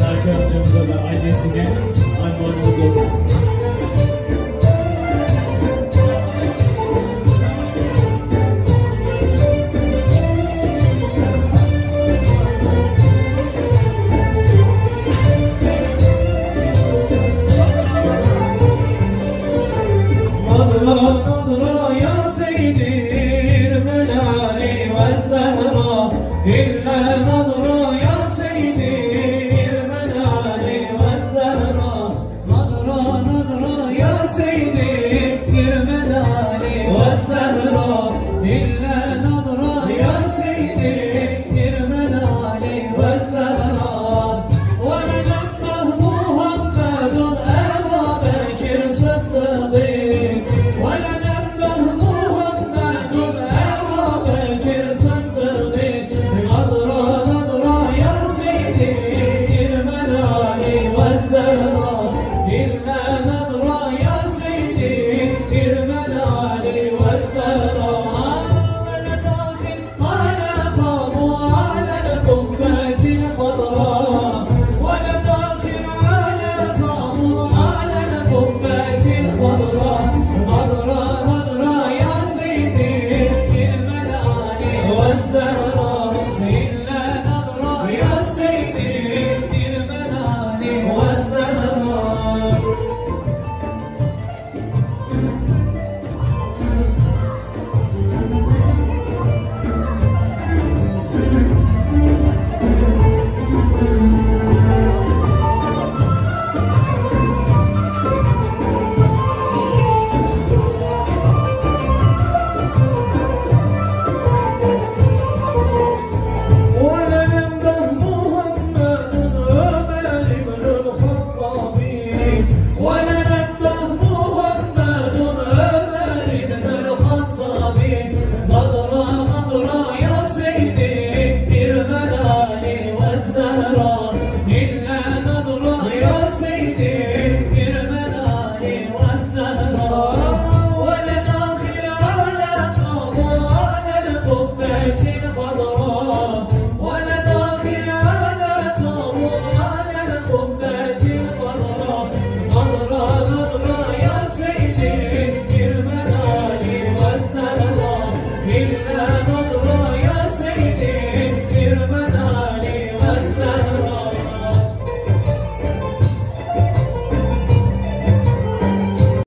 Naci amcamıza da annesine armağanımız olsun. نظرة يا سيدي المناني والزهرة إلا نظرة يا سيدي المناني والزهرة نظرة يا سيدي المناني والزهرة إلا نظرة يا سيدي المناني والزهرة ولنبه محمد أبا بكر صديق ولنبه محمد أبا بكر صديق نظرة يا سيدي المناني والزهرة